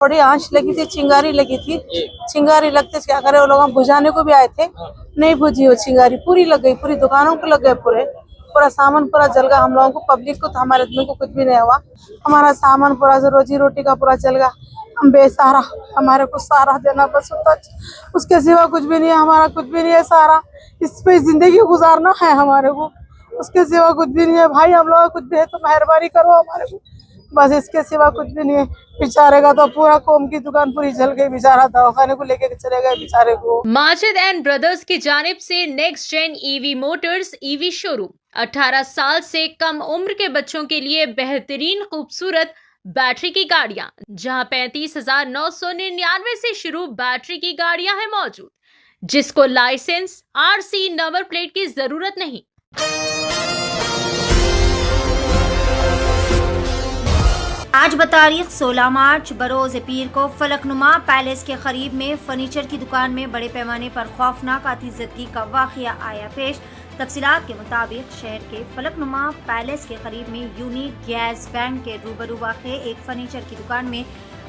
थोड़ी आंच लगी थी, चिंगारी लगी थी। चिंगारी लगते क्या करे, वो लोग हम बुझाने को भी आए थे, नहीं बुझी वो चिंगारी, पूरी लग गई, पूरी दुकानों को लग गए, पूरा सामान पूरा जल गया। हम लोगों को, पब्लिक को, तो हमारे आदमी को कुछ भी नहीं हुआ। हमारा सामान पूरा रोजी रोटी का पूरा चल गया। हम बेसहारा, हमारे को सहारा देना बस होता, उसके सिवा कुछ भी नहीं है, हमारा कुछ भी नहीं है सहारा। इस पे जिंदगी गुजारना है हमारे को, उसके सिवा कुछ भी नहीं है। भाई हम लोग कुछ भी है तो मेहरबानी करो हमारे को, बस इसके सिवा कुछ भी नहीं है। बेचारे का तो पूरा कोम की दुकान पूरी जल गई, बेचारा दवाखाने को लेके चले गए बेचारे को। माजिद एंड ब्रदर्स की जानिब से next gen EV motors EV showroom 18 साल से कम उम्र के बच्चों के लिए बेहतरीन खूबसूरत बैटरी की गाड़ियां, जहां 35,999 से शुरू बैटरी की गाड़ियां हैं मौजूद, जिसको लाइसेंस आरसी नंबर प्लेट की जरूरत नहीं। आज बतारीख 16 मार्च बरोज पीर को फलकनुमा पैलेस के करीब में फर्नीचर की दुकान में बड़े पैमाने पर खौफनाक आतिशबाजी का वाकया आया पेश। तफसीलात के मुताबिक शहर के फलकनुमा पैलेस के करीब में यूनिक गैस बैंक के रूबरू वाक़े एक फर्नीचर की दुकान में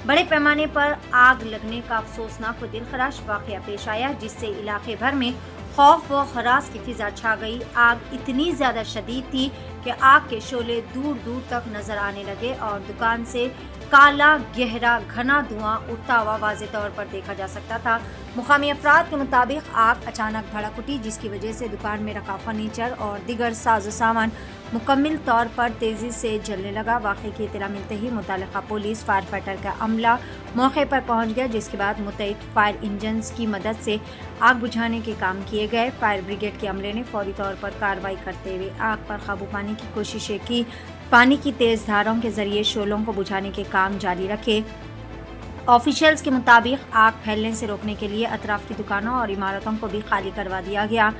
बड़े पैमाने पर आग लगने का अफसोसनाक व दिलखराश वाकया पेश आया, जिससे इलाके भर में खौफ व हरास की फिजा छा गई। आग इतनी ज्यादा शदीद थी कि आग के शोले दूर दूर तक नजर आने लगे और दुकान से काला गहरा घना धुआं उठता हुआ वाज़े तौर पर देखा जा सकता था। मुकामी अफराद के मुताबिक आग अचानक भड़क उठी, जिसकी वजह से दुकान में रखा फर्नीचर और दीगर साजो सामान मुकम्मल तौर पर तेजी से जलने लगा। वाक़े की इत्तला मिलते ही मुतालिका पुलिस फायर फाइटर का अमला मौके पर पहुंच गया, जिसके बाद मुतैद फायर इंजन्स की मदद से आग बुझाने के काम किए गए। फायर ब्रिगेड के अमले ने फौरी तौर पर कार्रवाई करते हुए आग पर काबू पाने की कोशिशें की। पानी की तेज धाराओं के जरिए शोलों को बुझाने के काम जारी रखे। ऑफिशियल्स के मुताबिक आग फैलने से रोकने के लिए अतराफ की दुकानों और इमारतों को भी खाली करवा दिया गया।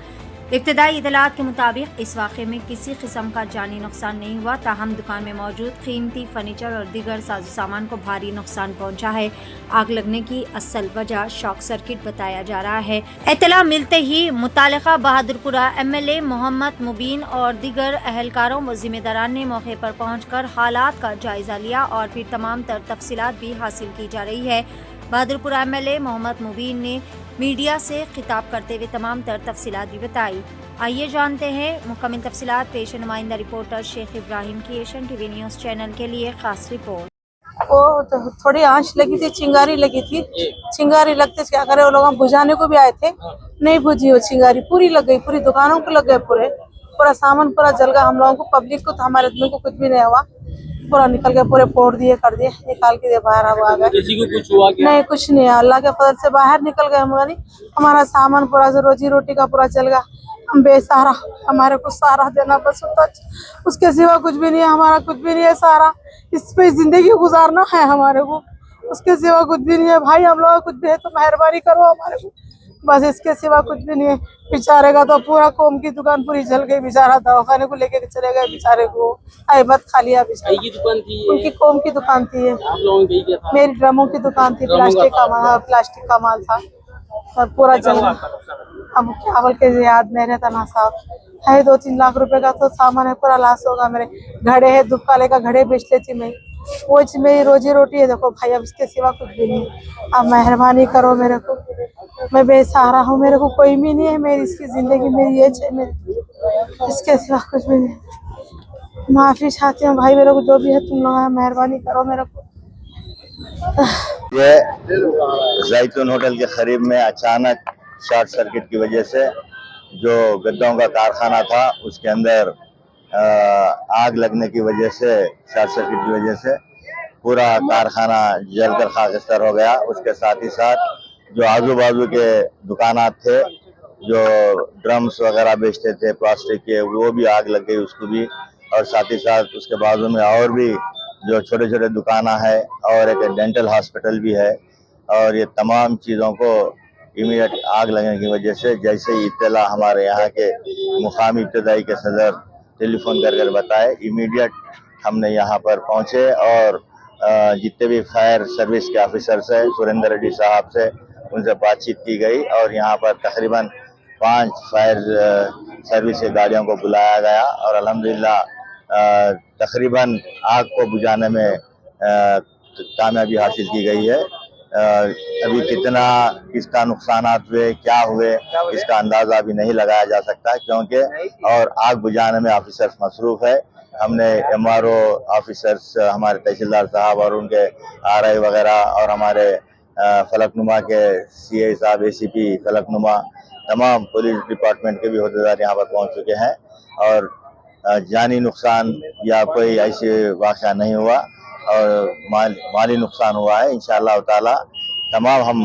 इब्तदाई इतलात के मुताबिक इस वाक़े में किसी किस्म का जानी नुकसान नहीं हुआ, ताहम दुकान में मौजूद कीमती फर्नीचर और दीगर साजो सामान को भारी नुकसान पहुंचा है। आग लगने की असल वजह शॉक सर्किट बताया जा रहा है। इतला मिलते ही मुतालिका बहादुरपुरा एमएलए मोहम्मद मुबीन और दीगर अहलकारों व जिम्मेदारान ने मौके पर पहुंचकर हालात का जायजा लिया और फिर तमाम तर तफसीलात भी हासिल की जा रही है। बहादुरपुरा एमएलए मोहम्मद मुबीन ने मीडिया से खिताब करते हुए तमाम तर तफसीलात भी बताई। आइए जानते हैं मुकम्मल तफसीलात। पेश नुमाइंदा रिपोर्टर शेख इब्राहिम की एशियन टीवी न्यूज़ चैनल के लिए खास रिपोर्ट। वो तो थोड़ी आंच लगी थी, चिंगारी लगी थी। चिंगारी लगते क्या करे, वो लोग हम बुझाने को भी आए थे, नहीं बुझी वो चिंगारी, पूरी लग गई, पूरी दुकानों को लग गए, पूरा सामान पूरा जल गया। हम लोगों को, पब्लिक को, तो हमारे आदमी को कुछ भी नहीं हुआ। पूरा निकल के पूरे फोड़ दिए, कर दिए, निकाल के बाहर आ गए। किसी को कुछ हुआ क्या? नहीं, कुछ नहीं है, अल्लाह के फजल से बाहर निकल गए हम। हमारा सामान पूरा रोजी रोटी का पूरा चल गया। हम बेसहारा, हमारे को सहारा देना बस होता, उसके सिवा कुछ भी नहीं है, हमारा कुछ भी नहीं है सहारा। इस पे जिंदगी गुजारना है हमारे को, उसके सिवा कुछ भी नहीं है। भाई हम लोग कुछ भी है तो मेहरबानी करो हमारे को, बस इसके सिवा कुछ भी नहीं है। बेचारे का तो पूरा कोम की दुकान पूरी जल गई, बेचारा दवाखाने को लेके चले गए बेचारे को। अहमद खा लिया बेचारा। की दुकान थी, उनकी कोम की दुकान थी ये। आप लोगों की क्या था? मेरी ड्रमों की दुकान थी, प्लास्टिक का माल था और पूरा जल गया। अब क्या बोल के याद नहीं रहता ना साहब, है 2-3 लाख रुपए का तो सामान है, पूरा लॉस होगा। मेरे घड़े है, धूप काले का घड़े बेच लेती मैं, वो मेरी रोजी रोटी है। देखो भाई, अब इसके सिवा कुछ भी नहीं। अब मेहरबानी करो मेरे को, मैं बेसहारा हूँ, मेरे को कोई भी नहीं है। मेरी इसकी जिंदगी मेरी ये है, मेरी इसके सिवा कुछ भी नहीं। माफी चाहती हूँ भाई, मेरे को जो भी है तुम लोग मेहरबानी करो मेरे को। ये जैतून होटल के करीब में अचानक शॉर्ट सर्किट की वजह से जो गद्दों का कारखाना था उसके अंदर आग लगने की वजह से, शॉर्ट सर्किट की वजह से पूरा कारखाना जलकर खाकस्तर हो गया। उसके साथ ही साथ जो आजू बाजू के दुकानात थे, जो ड्रम्स वगैरह बेचते थे प्लास्टिक के, वो भी आग लग गई उसको भी। और साथ ही साथ उसके बाजू में और भी जो छोटे छोटे दुकाना है और एक डेंटल हॉस्पिटल भी है। और ये तमाम चीज़ों को इमीडिएट आग लगने की वजह से, जैसे ही इत्तला हमारे यहाँ के मुकामी इब्तदाई के सदर टेलीफोन कर बताए, इमीडिएट हमने यहाँ पर पहुँचे और जितने भी फायर सर्विस के ऑफिसर्स हैं, सुरेंद्र रेड्डी साहब से उनसे बातचीत की गई और यहाँ पर तकरीबन 5 फायर सर्विस के गाड़ियों को बुलाया गया और अल्हम्दुलिल्लाह तकरीबन आग को बुझाने में कामयाबी हासिल की गई है। अभी कितना किसका नुकसानात हुए, क्या हुए, इसका अंदाजा अभी नहीं लगाया जा सकता, क्योंकि और आग बुझाने में ऑफिसर्स मसरूफ है। हमने MRO ऑफिसर्स, हमारे तहसीलदार साहब और उनके RI वगैरह, और हमारे फलकनुमा के CI साहब, ACP फलकनुमा, तमाम पुलिस डिपार्टमेंट के भी अहदेदार यहाँ पर पहुँच चुके हैं, और जानी नुकसान या कोई ऐसी वाक़या नहीं हुआ, और माली नुकसान हुआ है। इंशाअल्लाह ताला तमाम हम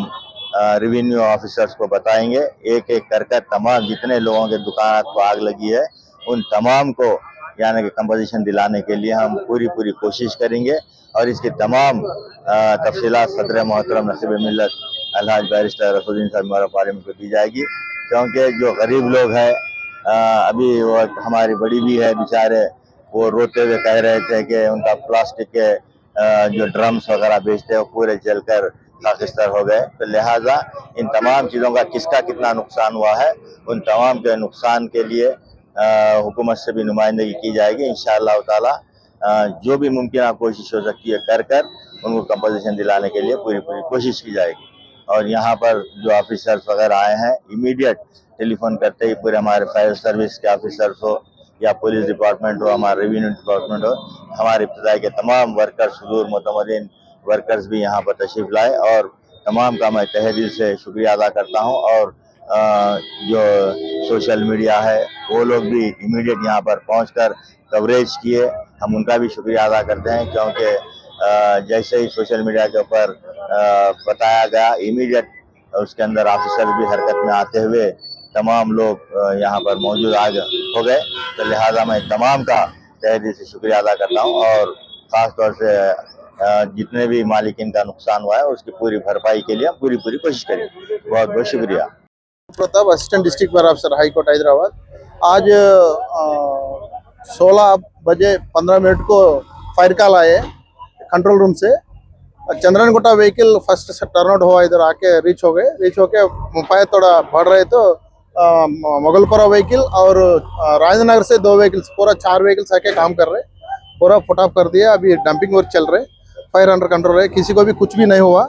रेवेन्यू ऑफिसर्स को बताएंगे, एक एक कर तमाम जितने लोगों के दुकान को आग लगी है उन तमाम को यानी कि कंपोजिशन दिलाने के लिए हम पूरी कोशिश करेंगे, और इसकी तमाम तफसीलात सदर मोहतरम नसीब मिल्लत अलहाज बैरिस्टर रसूलुद्दीन साहब हमारा पार्लियामेंट को दी जाएगी, क्योंकि जो गरीब लोग हैं अभी वो हमारी बड़ी भी है बेचारे, वो रोते हुए कह रहे थे कि उनका प्लास्टिक के जो ड्रम्स वगैरह बेचते हैं वो पूरे जलकर खाकिस्तान हो गए। तो लिहाजा इन तमाम चीज़ों का किसका कितना नुकसान हुआ है, उन तमाम के नुकसान के लिए हुकूमत से भी नुमाइंदगी की जाएगी। इंशाअल्लाह ताला जो भी मुमकिन कोशिश हो सकती है कर उनको कंपोजिशन दिलाने के लिए पूरी कोशिश की जाएगी। और यहाँ पर जो ऑफिसर्स वगैरह आए हैं, इमीडिएट टेलीफोन करते ही पूरे हमारे फायर सर्विस के ऑफिसर्स हो या पुलिस डिपार्टमेंट हो, हमारा रेवेन्यू डिपार्टमेंट हो, हमारे इब्तदाई के तमाम वर्कर्स, हुजूर मुतमदीन वर्कर्स भी यहाँ पर तशरीफ लाए, और तमाम का मैं तहे दिल से शुक्रिया अदा करता हूँ। और जो सोशल मीडिया है वो लोग भी इमीडिएट यहाँ पर पहुँचकर कवरेज किए, हम उनका भी शुक्रिया अदा करते हैं, क्योंकि जैसे ही सोशल मीडिया के ऊपर बताया गया, इमीडिएट उसके अंदर ऑफिसर भी हरकत में आते हुए तमाम लोग यहाँ पर मौजूद हो गए। तो लिहाजा मैं तमाम का तहे दिल से शुक्रिया अदा करता हूँ, और ख़ास तौर से जितने भी मालिकिन का नुकसान हुआ है उसकी पूरी भरपाई के लिए हम पूरी कोशिश करेंगे। बहुत बहुत शुक्रिया। Pratap, assistant district bar officer, high court Hyderabad. आज 16 बजे 15 मिनट को फायर कॉल आए कंट्रोल रूम से। चंद्रनगुट्टा व्हीकल फर्स्ट टर्नआउट हुआ, इधर आके रीच होके फायर थोड़ा बढ़ रहे तो मुगलपुरा व्हीकल और राजेंद्र नगर से 2 व्हीकल्स, पूरा 4 व्हीकल्स आके काम कर रहे, पूरा फुट ऑफ कर दिया। अभी डंपिंग वर्क चल रहे, फायर अंडर कंट्रोल है, किसी को भी कुछ भी नहीं हुआ।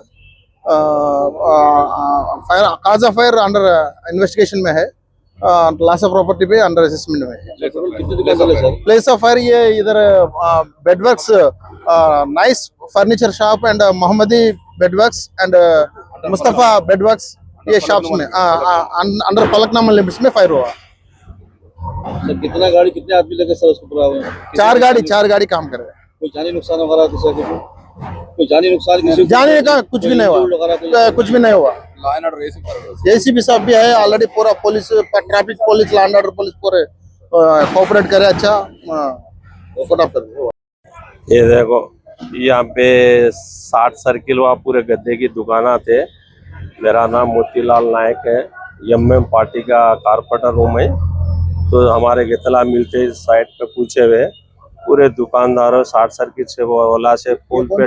Fire cause of fire under investigation में है, लॉस ऑफ प्रॉपर्टी पे अंडर असेसमेंट में है। प्लेस ऑफ फायर ये इधर bed works, nice furniture shop and Mohammadi bed works and Mustafa bed works, ये शॉप्स में अंडर फलकनुमा लिमिट्स में फायर हुआ। सर कितना गाड़ी, कितने आदमी लगे सर उसको पूरा? 4 गाड़ी काम कर रहे हैं। कोई जानी नुकसान वगैरह तो सर कोई जानी नुकसान किसी को? जाने का कुछ भी नहीं हुआ, कुछ भी नहीं हुआ। JCB साहब भी है ऑलरेडी, पूरा police, traffic police, land order police पूरे कोऑपरेट करे, अच्छा फुट ऑफ कर दिया। ये देखो यहाँ पे 60 सर्किल वहाँ पूरे गद्दे की दुकाना थे। मेरा नाम मोतीलाल नायक है, MM पार्टी का कारपेंटर रूम है। तो हमारे इतला मिलते इस साइड पे पूछे हुए पूरे दुकानदारों 60 सर्किट से वो ओला से पुल पे,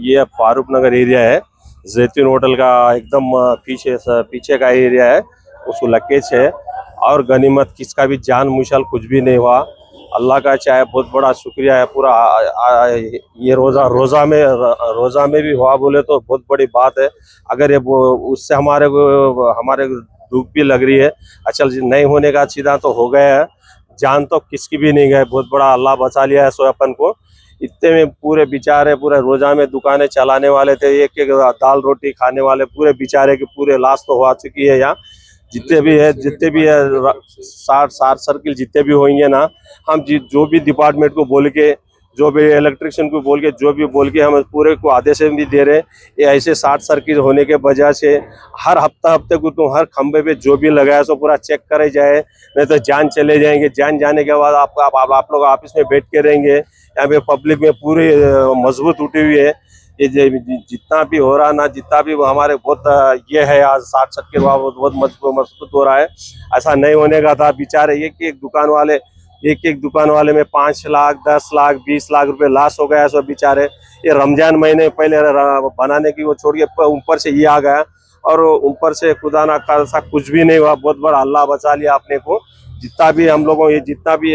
ये फारूक नगर एरिया है, जैतून होटल का एकदम पीछे का एरिया है, उसको लकेज है। और गनीमत किसका भी जान मुशल कुछ भी नहीं हुआ, अल्लाह का चाहे बहुत बड़ा शुक्रिया है। पूरा ये रोज़ा में भी हुआ बोले तो बहुत बड़ी बात है। अगर ये उससे हमारे धूप भी लग रही है, अच्छा नहीं होने का सीधा तो हो गया है, जान तो किसकी भी नहीं गए, बहुत बड़ा अल्लाह बचा लिया है सोयापन को। इतने में पूरे बेचारे पूरे रोजा में दुकानें चलाने वाले थे, एक दाल रोटी खाने वाले पूरे बेचारे की पूरे लाश तो हो चुकी है। यहाँ जितने भी है 60 सर्किल जितने भी होंगे ना, हम जो भी डिपार्टमेंट को बोल के, जो भी इलेक्ट्रिशियन को बोल के, जो भी बोल के हम पूरे को आदेश भी दे रहे हैं। ये ऐसे 60 सर्किल होने के वजह से हर हफ्ते को तो हर खंबे पे जो भी लगाया सो पूरा चेक करे जाए, नहीं तो जान चले जाएंगे। जान जाने के बाद आप लोग ऑफिस में बैठ के रहेंगे, यहाँ पे पब्लिक में पूरी मजबूत उठी हुई है। ये जितना भी हो रहा ना, जितना भी हमारे बहुत ये है आज 60 सर्किल बहुत मजबूत हो रहा है। ऐसा नहीं होने का था। बेचारे एक दुकान वाले में 5 लाख 10 लाख 20 लाख रुपए लॉस हो गया। सो बेचारे ये रमजान महीने पहले बनाने की वो छोड़ के ऊपर से ये आ गया, और ऊपर से खुदा ना खासा कुछ भी नहीं हुआ। बहुत बड़ा अल्लाह बचा लिया अपने को। जितना भी हम लोगों ये जितना भी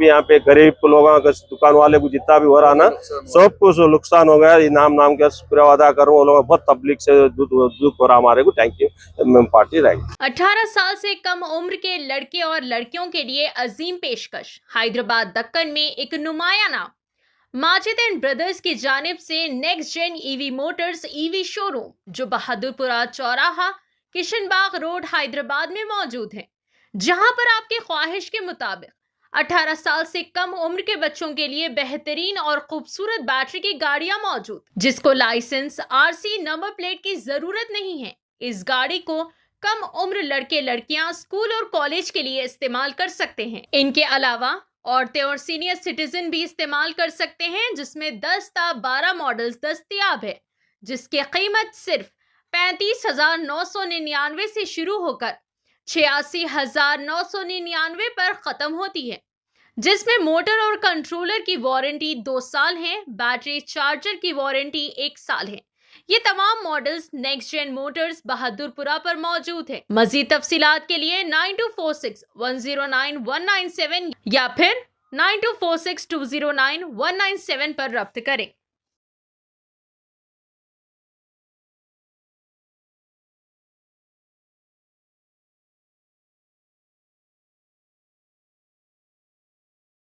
यहाँ पे गरीब लोगों का दुकान वाले को जितना भी हो रहा ना, सब कुछ नुकसान हो गया। नाम के शुक्रिया अदा करूँ, वो लोग बहुत तबलीग से दुख हो रहा हमारे को। थैंक यू, एमएम पार्टी रहेगी। 18 साल से कम उम्र के लड़के और लड़कियों के लिए अजीम पेशकश। हैदराबाद दक्कन में एक नुमाया नाम माजिद एंड ब्रदर्स की जानिब से next gen EV motors EV showroom, जो बहादुरपुरा चौराहा किशनबाग रोड हैदराबाद में मौजूद है, जहां पर आपकी ख्वाहिश के मुताबिक 18 साल से कम उम्र के बच्चों के लिए बेहतरीन और खूबसूरत बैटरी की गाड़ियां मौजूद, जिसको लाइसेंस आरसी नंबर प्लेट की जरूरत नहीं है। इस गाड़ी को कम उम्र लड़के लड़कियां स्कूल और कॉलेज के लिए इस्तेमाल कर सकते हैं। इनके अलावा औरतें और सीनियर सिटीजन भी इस्तेमाल कर सकते हैं, जिसमें 10 ता 12 मॉडल्स दस्तयाब है, जिसकी कीमत सिर्फ 35,999 से शुरू होकर 86,999 पर खत्म होती है, जिसमें मोटर और कंट्रोलर की वारंटी 2 साल है, बैटरी चार्जर की वारंटी 1 साल है। ये तमाम models next gen motors Bahadurpura पर मौजूद है। मजीद तफसीलात के लिए 9246109197 या फिर 9246209197 पर रब्त करें।